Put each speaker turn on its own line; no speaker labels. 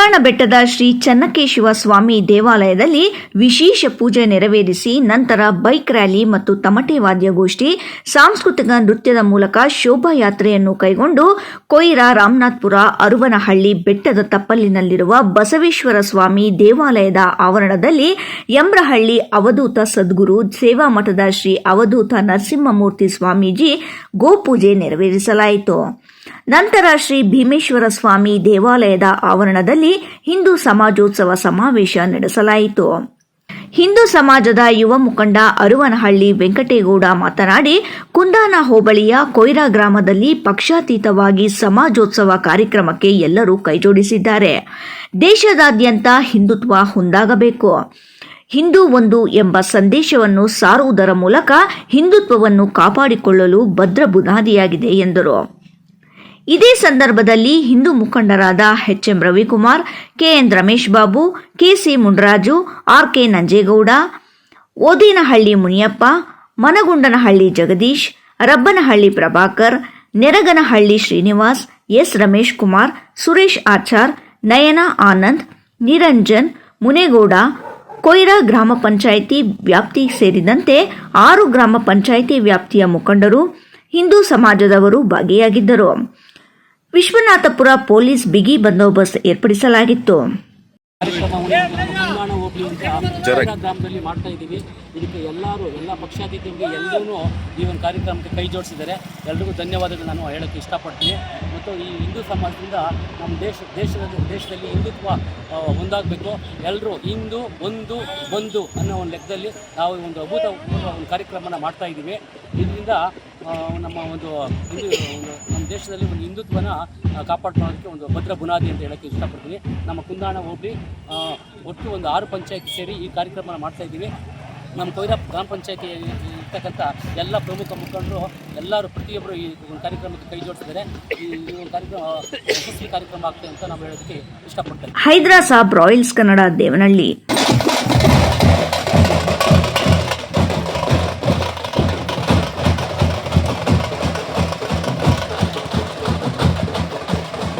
ಕುಂದಾಣ ಬೆಟ್ಟದ ಶ್ರೀ ಚನ್ನಕೇಶವ ಸ್ವಾಮಿ ದೇವಾಲಯದಲ್ಲಿ ವಿಶೇಷ ಪೂಜೆ ನೆರವೇರಿಸಿ ನಂತರ ಬೈಕ್ ರ್ಯಾಲಿ ಮತ್ತು ತಮಟೆ ವಾದ್ಯಗೋಷ್ಠಿ, ಸಾಂಸ್ಕೃತಿಕ ನೃತ್ಯದ ಮೂಲಕ ಶೋಭಾಯಾತ್ರೆಯನ್ನು ಕೈಗೊಂಡು ಕೊಯ್ರಾ, ರಾಮನಾಥಪುರ, ಅರುವನಹಳ್ಳಿ ಬೆಟ್ಟದ ತಪ್ಪಲಿನಲ್ಲಿರುವ ಬಸವೇಶ್ವರ ಸ್ವಾಮಿ ದೇವಾಲಯದ ಆವರಣದಲ್ಲಿ ಯಮ್ರಹಳ್ಳಿ ಅವಧೂತ ಸದ್ಗುರು ಸೇವಾ ಮಠದ ಶ್ರೀ ಅವಧೂತ ನರಸಿಂಹಮೂರ್ತಿ ಸ್ವಾಮೀಜಿ ಗೋಪೂಜೆ ನೆರವೇರಿಸಲಾಯಿತು. ನಂತರ ಶ್ರೀ ಭೀಮೇಶ್ವರ ಸ್ವಾಮಿ ದೇವಾಲಯದ ಆವರಣದಲ್ಲಿ ಹಿಂದೂ ಸಮಾಜೋತ್ಸವ ಸಮಾವೇಶ ನಡೆಸಲಾಯಿತು. ಹಿಂದೂ ಸಮಾಜದ ಯುವ ಮುಖಂಡ ಅರುವನಹಳ್ಳಿ ವೆಂಕಟೇಗೌಡ ಮಾತನಾಡಿ, ಕುಂದಾಣ ಹೋಬಳಿಯ ಕೊಯ್ರಾ ಗ್ರಾಮದಲ್ಲಿ ಪಕ್ಷಾತೀತವಾಗಿ ಸಮಾಜೋತ್ಸವ ಕಾರ್ಯಕ್ರಮಕ್ಕೆ ಎಲ್ಲರೂ ಕೈಜೋಡಿಸಿದ್ದಾರೆ. ದೇಶದಾದ್ಯಂತ ಹಿಂದುತ್ವ ಹೊಂದಾಗಬೇಕು, ಹಿಂದೂ ಒಂದು ಎಂಬ ಸಂದೇಶವನ್ನು ಸಾರುವುದರ ಮೂಲಕ ಹಿಂದುತ್ವವನ್ನು ಕಾಪಾಡಿಕೊಳ್ಳಲು ಭದ್ರ ಬುನಾದಿಯಾಗಿದೆ ಎಂದರು. ಇದೇ ಸಂದರ್ಭದಲ್ಲಿ ಹಿಂದೂ ಮುಖಂಡರಾದ H M. Ravikumar, K N. Ramesh Babu, K C. Mundaraju, R K. Nanjegowda, Odinahalli Muniyappa, Managundanahalli Jagadish, Rabbanahalli Prabhakar, Neraganahalli Srinivas, S. Ramesh Kumar, Suresh Achar, Nayana Anand, Niranjan, Munegowda, Koira ಗ್ರಾಮ ಪಂಚಾಯಿತಿ ವ್ಯಾಪ್ತಿ ಸೇರಿದಂತೆ 6 ಗ್ರಾಮ ಪಂಚಾಯಿತಿ ವ್ಯಾಪ್ತಿಯ ಮುಖಂಡರು, ಹಿಂದೂ ಸಮಾಜದವರು ಭಾಗಿಯಾಗಿದ್ದರು. ವಿಶ್ವನಾಥಪುರ ಪೊಲೀಸ್ ಬಿಗಿ ಬಂದೋಬಸ್ತ್ ಏರ್ಪಡಿಸಲಾಗಿತ್ತು.
ಗ್ರಾಮದಲ್ಲಿ ಮಾಡ್ತಾ ಇದ್ದೀವಿ. ಇದಕ್ಕೆ ಎಲ್ಲ ಪಕ್ಷಾತೀತರಿಗೆ ಎಲ್ಲರೂ ಈ ಒಂದು ಕಾರ್ಯಕ್ರಮಕ್ಕೆ ಕೈ ಜೋಡಿಸಿದ್ದಾರೆ. ಎಲ್ರಿಗೂ ಧನ್ಯವಾದಗಳು ನಾನು ಹೇಳೋಕ್ಕೆ ಇಷ್ಟಪಡ್ತೀನಿ. ಮತ್ತು ಈ ಹಿಂದೂ ಸಮಾಜದಿಂದ ನಮ್ಮ ದೇಶದಲ್ಲಿ ಹಿಂದುತ್ವ ಒಂದಾಗಬೇಕು. ಎಲ್ಲರೂ ಹಿಂದೂ ಒಂದು ಅನ್ನೋ ಒಂದು ಲೆಕ್ಕದಲ್ಲಿ ನಾವು ಒಂದು ಅಭೂತಪೂರ್ವ ಒಂದು ಕಾರ್ಯಕ್ರಮನ ಮಾಡ್ತಾ ಇದ್ದೀವಿ. ಇದರಿಂದ ನಮ್ಮ ದೇಶದಲ್ಲಿ ಒಂದು ಹಿಂದುತ್ವನ ಕಾಪಾಡ್ಕೊಳ್ಳೋದಕ್ಕೆ ಒಂದು ಭದ್ರ ಬುನಾದಿ ಅಂತ ಹೇಳೋಕ್ಕೆ ಇಷ್ಟಪಡ್ತೀನಿ. ನಮ್ಮ ಕುಂದಾಣ ಹೋಬಳಿ ಒಟ್ಟು ಒಂದು 6 ಪಂಚಾಯತಿ ಸೇರಿ ಈ ಕಾರ್ಯಕ್ರಮನ ಮಾಡ್ತಾ ಇದ್ದೀವಿ. ನಮ್ಮ ಕೊಯ್ರಾ ಗ್ರಾಮ ಪಂಚಾಯತಿ ಇರ್ತಕ್ಕಂಥ ಎಲ್ಲ ಪ್ರಮುಖ ಮುಖಂಡರು ಎಲ್ಲರೂ ಪ್ರತಿಯೊಬ್ಬರು ಈ ಒಂದು ಕಾರ್ಯಕ್ರಮಕ್ಕೆ ಕೈ ಜೋಡಿಸಿದ್ದಾರೆ. ಈ ಒಂದು ಕಾರ್ಯಕ್ರಮ ಯಶಸ್ವಿ ಕಾರ್ಯಕ್ರಮ ಆಗ್ತದೆ ಅಂತ ನಾವು ಹೇಳೋದಕ್ಕೆ ಇಷ್ಟಪಡ್ತೇವೆ.
ಹೈದರಾಬಾದ್ ರಾಯಲ್ಸ್ ಕನ್ನಡ, ದೇವನಹಳ್ಳಿ.